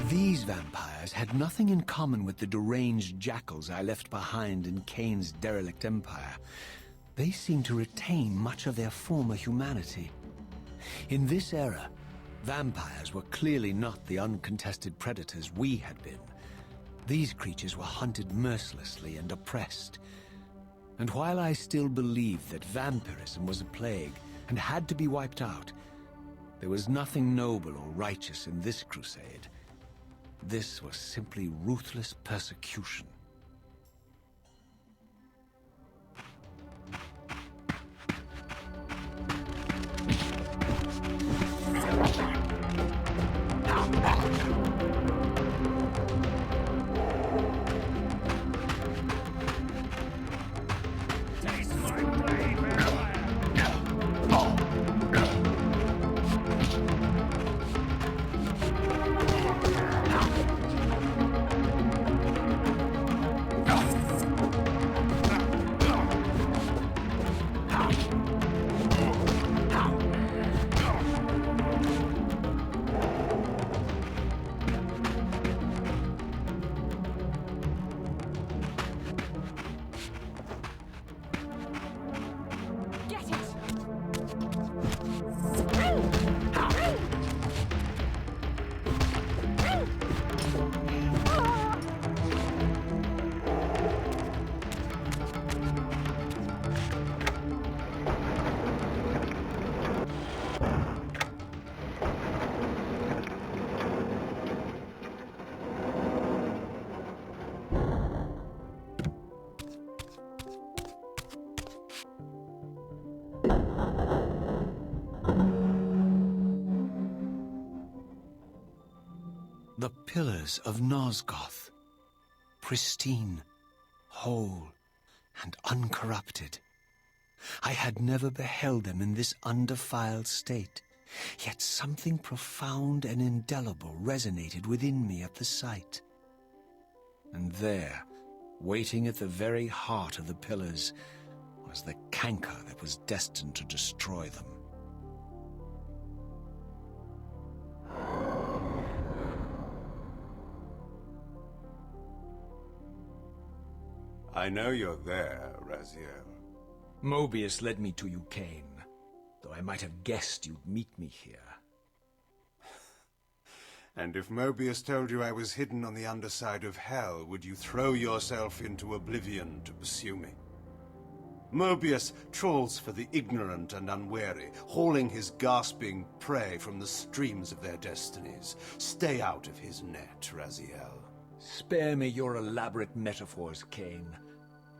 These vampires had nothing in common with the deranged jackals I left behind in Kane's derelict empire. They seemed to retain much of their former humanity. In this era, vampires were clearly not the uncontested predators we had been. These creatures were hunted mercilessly and oppressed. And while I still believed that vampirism was a plague and had to be wiped out, there was nothing noble or righteous in this crusade. This was simply ruthless persecution. The pillars of Nosgoth, pristine, whole, and uncorrupted. I had never beheld them in this undefiled state, Yet something profound and indelible resonated within me at the sight. And there, waiting at the very heart of the pillars, was the canker that was destined to destroy them. I know you're there, Raziel. Mobius led me to you, Cain, though I might have guessed you'd meet me here. And if Mobius told you I was hidden on the underside of hell, would you throw yourself into oblivion to pursue me? Mobius trawls for the ignorant and unwary, hauling his gasping prey from the streams of their destinies. Stay out of his net, Raziel. Spare me your elaborate metaphors, Cain.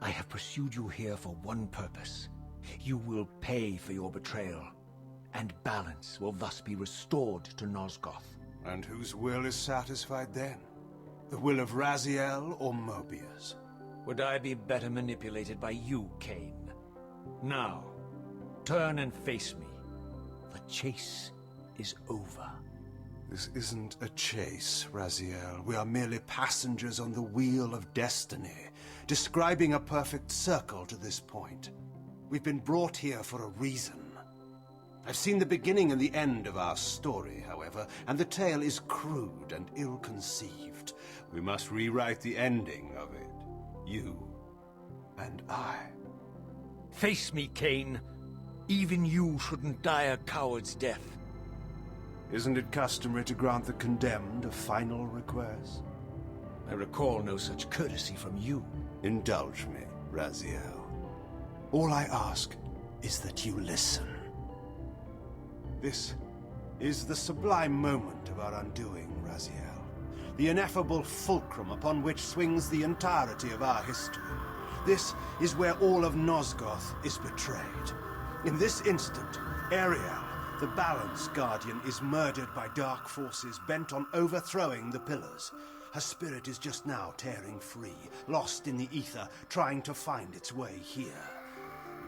I have pursued you here for one purpose. You will pay for your betrayal, and balance will thus be restored to Nosgoth. And whose will is satisfied then? The will of Raziel or Mobius? Would I be better manipulated by you, Cain? Now, turn and face me. The chase is over. This isn't a chase, Raziel. We are merely passengers on the wheel of destiny, describing a perfect circle to this point. We've been brought here for a reason. I've seen the beginning and the end of our story, however, and the tale is crude and ill-conceived. We must rewrite the ending of it. You and I. Face me, Cain. Even you shouldn't die a coward's death. Isn't it customary to grant the condemned a final request? I recall no such courtesy from you. Indulge me, Raziel. All I ask is that you listen. This is the sublime moment of our undoing, Raziel. The ineffable fulcrum upon which swings the entirety of our history. This is where all of Nosgoth is betrayed. In this instant, Ariel, the Balance Guardian, is murdered by dark forces bent on overthrowing the pillars. Her spirit is just now tearing free, lost in the ether, trying to find its way here.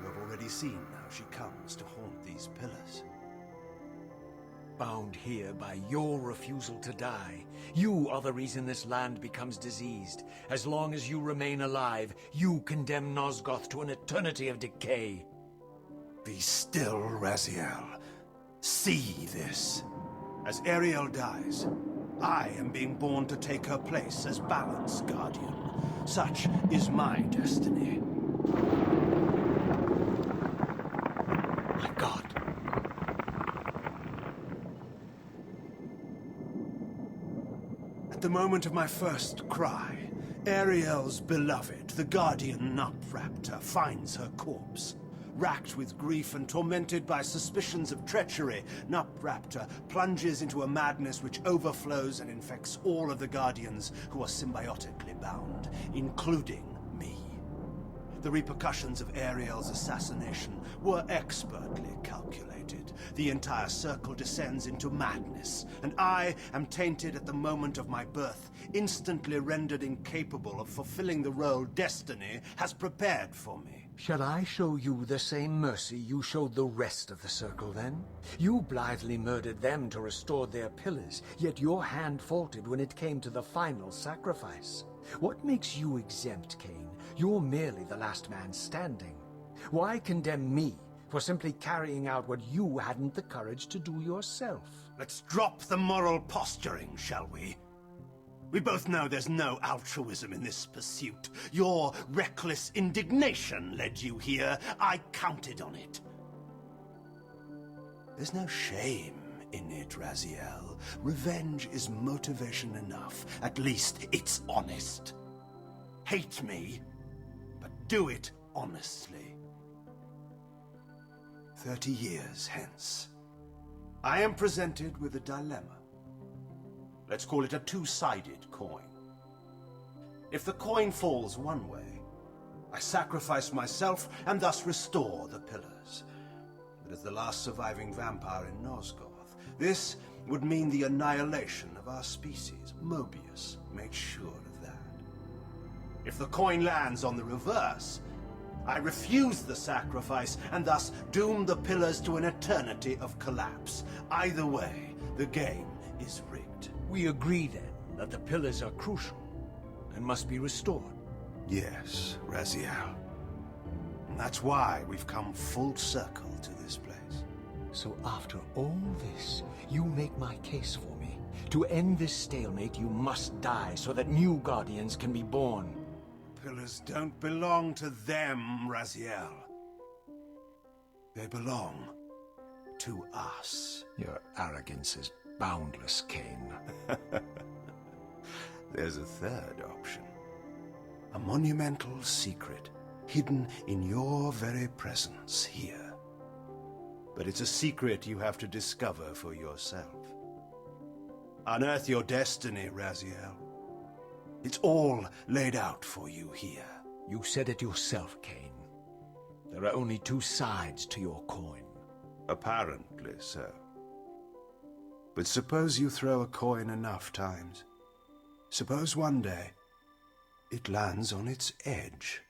You have already seen how she comes to haunt these pillars. Bound here by your refusal to die. You are the reason this land becomes diseased. As long as you remain alive, you condemn Nosgoth to an eternity of decay. Be still, Raziel. See this. As Ariel dies, I am being born to take her place as Balance Guardian. Such is my destiny. My God. At the moment of my first cry, Ariel's beloved, the Guardian Nupraptor, finds her corpse. Racked with grief and tormented by suspicions of treachery, Nupraptor plunges into a madness which overflows and infects all of the Guardians who are symbiotically bound, including me. The repercussions of Ariel's assassination were expertly calculated. The entire circle descends into madness, and I am tainted at the moment of my birth, instantly rendered incapable of fulfilling the role destiny has prepared for me. Shall I show you the same mercy you showed the rest of the circle, then? You blithely murdered them to restore their pillars, yet your hand faltered when it came to the final sacrifice. What makes you exempt, Cain? You're merely the last man standing. Why condemn me for simply carrying out what you hadn't the courage to do yourself? Let's drop the moral posturing, shall we? We both know there's no altruism in this pursuit. Your reckless indignation led you here. I counted on it. There's no shame in it, Raziel. Revenge is motivation enough. At least it's honest. Hate me, but do it honestly. 30 years hence, I am presented with a dilemma. Let's call it a two-sided coin. If the coin falls one way, I sacrifice myself and thus restore the pillars. But as the last surviving vampire in Nosgoth, this would mean the annihilation of our species. Mobius made sure of that. If the coin lands on the reverse, I refuse the sacrifice, and thus doom the pillars to an eternity of collapse. Either way, the game is rigged. We agree, then, that the pillars are crucial and must be restored. Yes, Raziel. And that's why we've come full circle to this place. So after all this, you make my case for me. To end this stalemate, you must die so that new Guardians can be born. Pillars don't belong to them, Raziel. They belong to us. Your arrogance is boundless, Cain. There's a third option. A monumental secret, hidden in your very presence here. But it's a secret you have to discover for yourself. Unearth your destiny, Raziel. It's all laid out for you here. You said it yourself, Cain. There are only two sides to your coin. Apparently so. But suppose you throw a coin enough times. Suppose one day it lands on its edge.